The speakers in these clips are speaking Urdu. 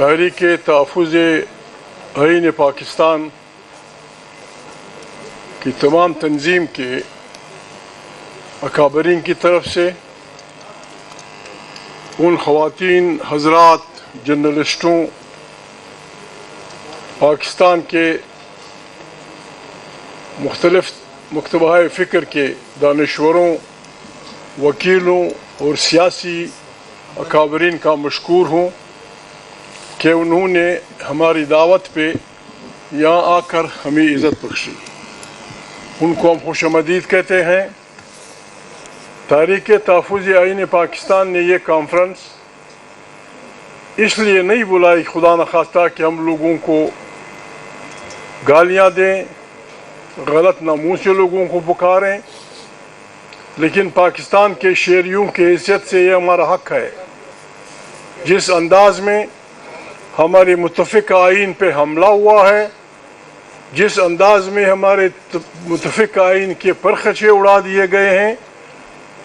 تحریک تحفظ آئین پاکستان کی تمام تنظیم کے اکابرین کی طرف سے ان خواتین حضرات جرنلسٹوں پاکستان کے مختلف مکتبہ فکر کے دانشوروں وکیلوں اور سیاسی اکابرین کا مشکور ہوں کہ انہوں نے ہماری دعوت پہ یہاں آ کر ہمیں عزت بخشی. ان کو ہم خوش آمدید کہتے ہیں. تحریک تحفظ آئین پاکستان نے یہ کانفرنس اس لیے نہیں بلائی خدا نخواستہ کہ ہم لوگوں کو گالیاں دیں، غلط ناموں سے لوگوں کو پکاریں، لیکن پاکستان کے شہریوں کی حیثیت سے یہ ہمارا حق ہے. جس انداز میں ہمارے متفق آئین پہ حملہ ہوا ہے، جس انداز میں ہمارے متفق آئین کے پرخچے اڑا دیے گئے ہیں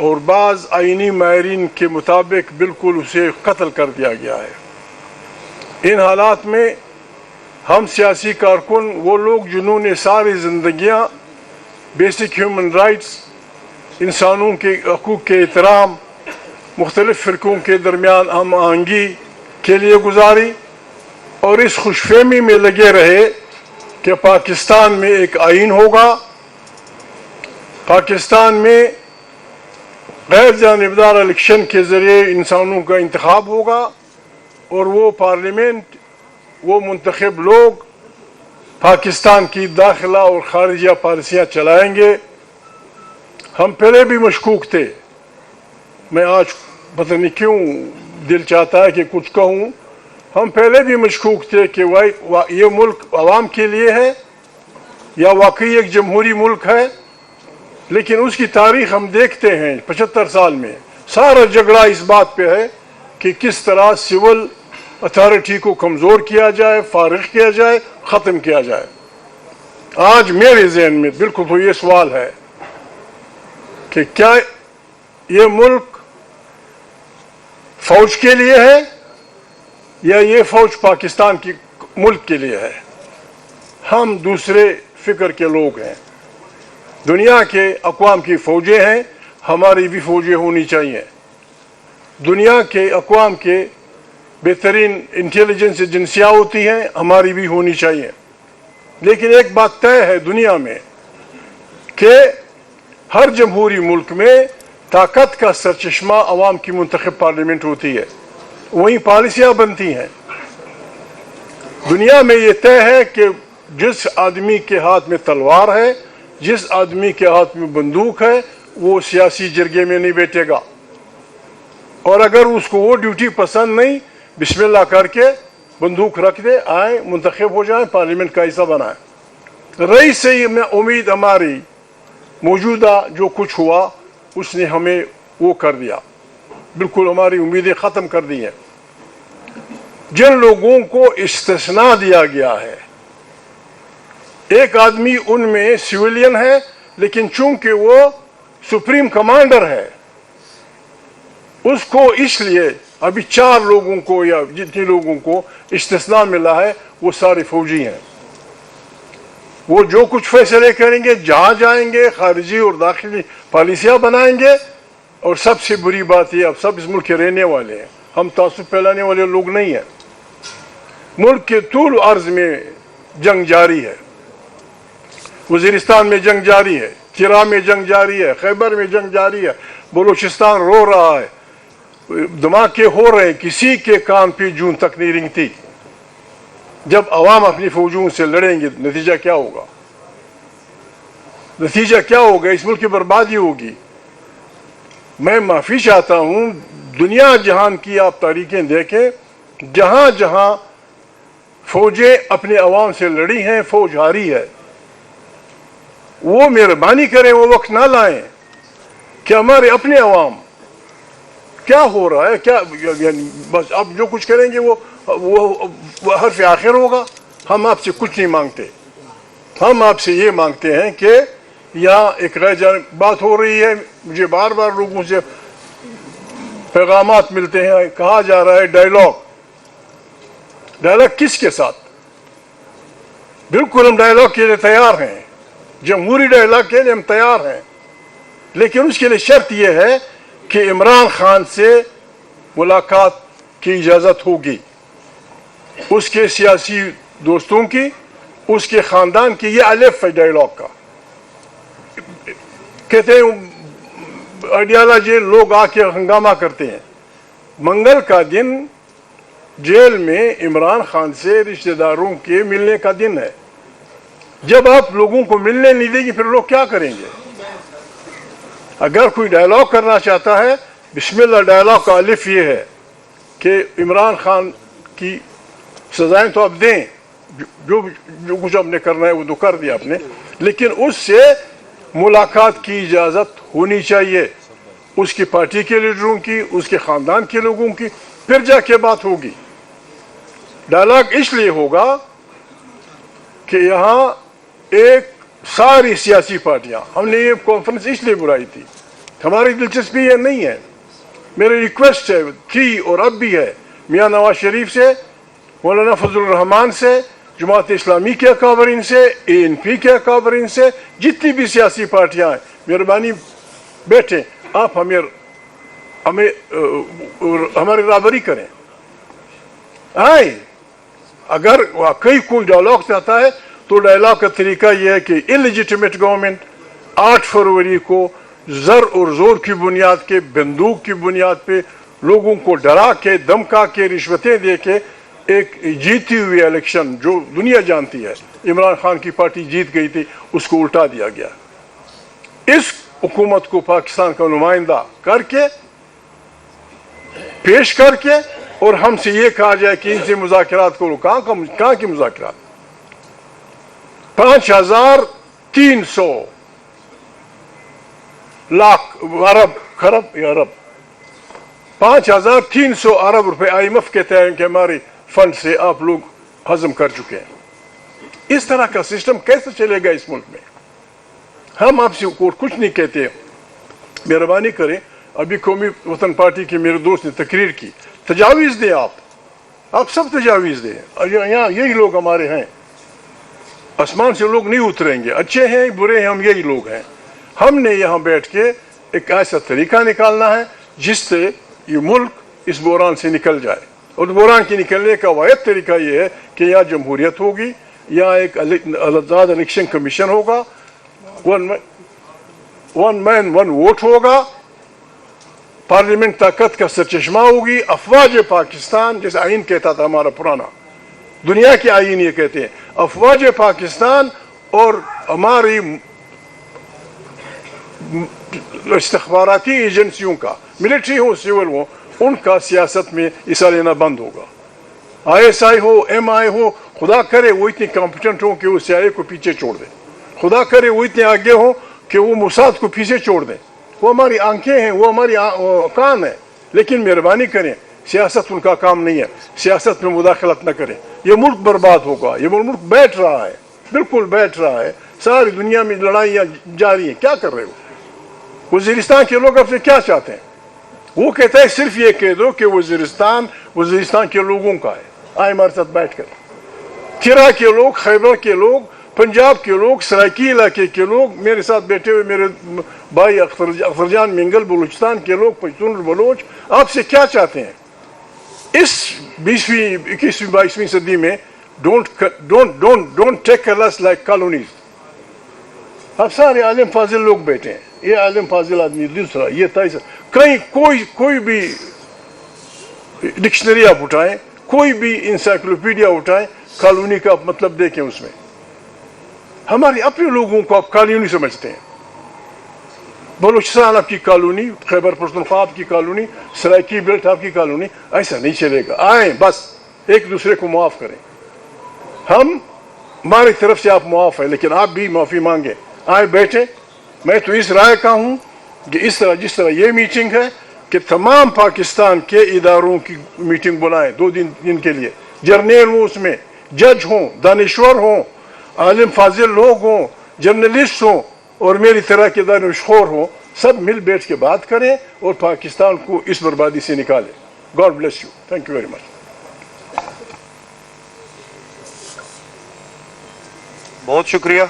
اور بعض آئینی ماہرین کے مطابق بالکل اسے قتل کر دیا گیا ہے، ان حالات میں ہم سیاسی کارکن، وہ لوگ جنہوں نے ساری زندگیاں بیسک ہیومن رائٹس، انسانوں کے حقوق کے احترام، مختلف فرقوں کے درمیان ہم آہنگی کے لیے گزاری، اور اس خوش فہمی میں لگے رہے کہ پاکستان میں ایک آئین ہوگا، پاکستان میں غیر جانبدار الیکشن کے ذریعے انسانوں کا انتخاب ہوگا اور وہ پارلیمنٹ، وہ منتخب لوگ پاکستان کی داخلہ اور خارجہ پالیسیاں چلائیں گے. ہم پہلے بھی مشکوک تھے. میں آج پتہ نہیں کیوں دل چاہتا ہے کہ کچھ کہوں. ہم پہلے بھی مشکوک تھے کہ یہ ملک عوام کے لیے ہے یا واقعی ایک جمہوری ملک ہے، لیکن اس کی تاریخ ہم دیکھتے ہیں 75 سال میں سارا جھگڑا اس بات پہ ہے کہ کس طرح سول اتھارٹی کو کمزور کیا جائے، فارغ کیا جائے، ختم کیا جائے. آج میرے ذہن میں بالکل تو یہ سوال ہے کہ کیا یہ ملک فوج کے لیے ہے یا یہ فوج پاکستان کی ملک کے لیے ہے؟ ہم دوسرے فکر کے لوگ ہیں. دنیا کے اقوام کی فوجیں ہیں، ہماری بھی فوجیں ہونی چاہیے. دنیا کے اقوام کے بہترین انٹیلیجنس ایجنسیاں ہوتی ہیں، ہماری بھی ہونی چاہیے. لیکن ایک بات طے ہے دنیا میں کہ ہر جمہوری ملک میں طاقت کا سرچشمہ عوام کی منتخب پارلیمنٹ ہوتی ہے، وہیں پالیسیاں بنتی ہیں. دنیا میں یہ طے ہے کہ جس آدمی کے ہاتھ میں تلوار ہے، جس آدمی کے ہاتھ میں بندوق ہے، وہ سیاسی جرگے میں نہیں بیٹھے گا، اور اگر اس کو وہ ڈیوٹی پسند نہیں، بسم اللہ کر کے بندوق رکھ دے، آئیں منتخب ہو جائیں، پارلیمنٹ کا حصہ بنائیں. رئیس سے ہی امید ہماری موجودہ جو کچھ ہوا اس نے ہمیں وہ کر دیا، بالکل ہماری امیدیں ختم کر دی ہیں. جن لوگوں کو استثناء دیا گیا ہے، ایک آدمی ان میں سویلین ہے، لیکن چونکہ وہ سپریم کمانڈر ہے، اس کو اس لیے ابھی 4 لوگوں کو یا جتنے لوگوں کو استثناء ملا ہے وہ سارے فوجی ہیں. وہ جو کچھ فیصلے کریں گے، جہاں جائیں گے، خارجی اور داخلی پالیسیاں بنائیں گے. اور سب سے بری بات یہ، اب سب اس ملک کے رہنے والے ہیں، ہم تعصب پھیلانے والے لوگ نہیں ہیں. ملک کے طول و عرض میں جنگ جاری ہے. وزیرستان میں جنگ جاری ہے، چرا میں جنگ جاری ہے، خیبر میں جنگ جاری ہے، بلوچستان رو رہا ہے، دھماکے ہو رہے ہیں. کسی کے کان پہ جون تک نہیں رنگتی. جب عوام اپنی فوجوں سے لڑیں گے نتیجہ کیا ہوگا؟ نتیجہ کیا ہوگا؟ اس ملک کی بربادی ہوگی. میں معافی چاہتا ہوں، دنیا جہان کی آپ تاریخیں دیکھیں، جہاں جہاں فوجیں اپنے عوام سے لڑی ہیں، فوج ہاری ہے. وہ مہربانی کریں، وہ وقت نہ لائیں کہ ہمارے اپنے عوام کیا ہو رہا ہے، کیا یعنی بس آپ جو کچھ کریں گے وہ حرف آخر ہوگا. ہم آپ سے کچھ نہیں مانگتے. ہم آپ سے یہ مانگتے ہیں کہ یہاں ایک غیر جانب بات ہو رہی ہے. مجھے بار بار لوگوں سے پیغامات ملتے ہیں، کہا جا رہا ہے ڈائیلاگ. ڈائلاگ کس کے ساتھ؟ بالکل ہم ڈائلاگ کے لیے تیار ہیں، جمہوری ڈائلاگ کے لیے ہم تیار ہیں، لیکن اس کے لیے شرط یہ ہے کہ عمران خان سے ملاقات کی اجازت ہوگی، اس کے سیاسی دوستوں کی، اس کے خاندان کی۔ یہ الف ہے ڈائلاگ کا۔ کہتے ہیں آئیڈیالوجی لوگ آ کے ہنگامہ کرتے ہیں۔ منگل کا دن جیل میں عمران خان سے رشتہ داروں کے ملنے کا دن ہے۔ جب آپ لوگوں کو ملنے نہیں دیں گے پھر لوگ کیا کریں گے؟ اگر کوئی ڈائلاگ کرنا چاہتا ہے، بسم اللہ، ڈائلاگ کا الف یہ ہے کہ عمران خان کی سزائیں تو آپ دیں، جو کچھ آپ نے کرنا ہے وہ تو کر دیا آپ نے، لیکن اس سے ملاقات کی اجازت ہونی چاہیے، اس کی پارٹی کے لیڈروں کی، اس کے خاندان کے لوگوں کی، پھر جا کے بات ہوگی۔ ڈائلاگ اس لیے ہوگا کہ یہاں ایک ساری سیاسی پارٹیاں، ہم نے یہ کانفرنس اس لیے بلائی تھی، ہماری دلچسپی یہ نہیں ہے، میری ریکویسٹ ہے، تھی اور اب بھی ہے، میاں نواز شریف سے، مولانا فضل الرحمان سے، جماعت اسلامی کے اکابرین سے، ANP کے اکابرین سے، جتنی بھی سیاسی پارٹیاں ہیں، مہربانی بیٹھیں، آپ ہماری رابری کریں، آئیں۔ اگر واقعی کوئی ڈائلاگ چاہتا ہے تو ڈائلاگ کا طریقہ یہ ہے کہ انلیجیٹمیٹ گورنمنٹ 8 فروری کو زر اور زور کی بنیاد کے، بندوق کی بنیاد پہ لوگوں کو ڈرا کے، دمکا کے، رشوتیں دے کے ایک جیتی ہوئی الیکشن جو دنیا جانتی ہے، عمران خان کی پارٹی جیت گئی تھی، اس کو الٹا دیا گیا۔ اس حکومت کو پاکستان کا نمائندہ کر کے، پیش کر کے، اور ہم سے یہ کہا جائے کہ ان سے مذاکرات کرو، کہاں کی مذاکرات؟ 5300 لاکھ ارب 5300 ارب روپے IMF کہتے ہیں کہ ہمارے فنڈ سے آپ لوگ ہضم کر چکے ہیں۔ اس طرح کا سسٹم کیسے چلے گا اس ملک میں؟ ہم آپ سے کچھ نہیں کہتے، مہربانی کریں۔ ابھی قومی وطن پارٹی کے میرے دوست نے تقریر کی، تجاویز دیں، آپ سب تجاویز دیں، یہاں یہی لوگ ہمارے ہیں، آسمان سے لوگ نہیں اتریں گے، اچھے ہیں برے ہیں، ہم یہی لوگ ہیں۔ ہم نے یہاں بیٹھ کے ایک ایسا طریقہ نکالنا ہے جس سے یہ ملک اس بحران سے نکل جائے، اور بحران کے نکلنے کا واحد طریقہ یہ ہے کہ یہاں جمہوریت ہوگی، یہاں ایک آزاد الیکشن کمیشن ہوگا، ون مین ون ووٹ ہوگا، پارلیمنٹ طاقت کا سرچشمہ ہوگی، افواج پاکستان جیسے آئین کہتا تھا ہمارا پرانا، دنیا کے آئین یہ کہتے ہیں، افواج پاکستان اور ہماری استخباراتی ایجنسیوں کا، ملٹری ہو سیول ہو، ان کا سیاست میں حصہ لینا بند ہوگا۔ ISI ہو، MI ہو، خدا کرے وہ اتنے کمپیٹنٹ ہوں کہ وہ CIA کو پیچھے چھوڑ دیں، خدا کرے وہ اتنے آگے ہوں کہ وہ موساد کو پیچھے چھوڑ دیں۔ وہ ہماری آنکھیں ہیں، وہ ہماری کان ہیں، لیکن مہربانی کریں، سیاست ان کا کام نہیں ہے، سیاست میں مداخلت نہ کریں، یہ ملک برباد ہوگا۔ یہ ملک بیٹھ رہا ہے، بالکل بیٹھ رہا ہے، ساری دنیا میں لڑائیاں جاری ہیں، کیا کر رہے ہو؟ وزیرستان کے لوگ اب سے کیا چاہتے ہیں؟ وہ کہتا ہے صرف یہ کہہ دو کہ وزیرستان کے لوگوں کا ہے، آئے ہمارے ساتھ بیٹھ کر۔ کرا کے لوگ، خیبر کے لوگ، پنجاب کے لوگ، سرائکی علاقے کے لوگ، میرے ساتھ بیٹھے ہوئے میرے بھائی اختر جان منگل، بلوچستان کے لوگ، پشتون بلوچ، آپ سے کیا چاہتے ہیں؟ اس 20ویں 21ویں 22ویں صدی میں don't take us like colonies۔ اب سارے عالم فاضل لوگ بیٹھے ہیں، یہ عالم فاضل آدمی دوسرا، یہ تیسرا، کہیں کوئی بھی ڈکشنری آپ اٹھائیں، کوئی بھی انسائکلوپیڈیا اٹھائیں، کالونی کا مطلب دیکھیں اس میں۔ ہمارے اپنے لوگوں کو آپ کالونی سمجھتے ہیں، بلوچستان آپ کی کالونی، خیبر پختونخوا آپ کی کالونی، سرائکی بیلٹ آپ کی کالونی، ایسا نہیں چلے گا۔ آئیں بس ایک دوسرے کو معاف کریں، ہماری طرف سے آپ معاف ہیں لیکن آپ بھی معافی مانگیں، آئیں بیٹھیں۔ میں تو اس رائے کا ہوں کہ جس طرح یہ میٹنگ ہے کہ تمام پاکستان کے اداروں کی میٹنگ بلائیں 2 دن کے لیے، جرنیل ہوں، اس میں جج ہوں، دانشور ہوں، عالم فاضل لوگ ہوں، جرنلسٹ ہوں، اور میری طرح کے دانشور ہوں، سب مل بیٹھ کے بات کریں اور پاکستان کو اس بربادی سے نکالیں۔ God bless you, thank you very much. بہت شکریہ.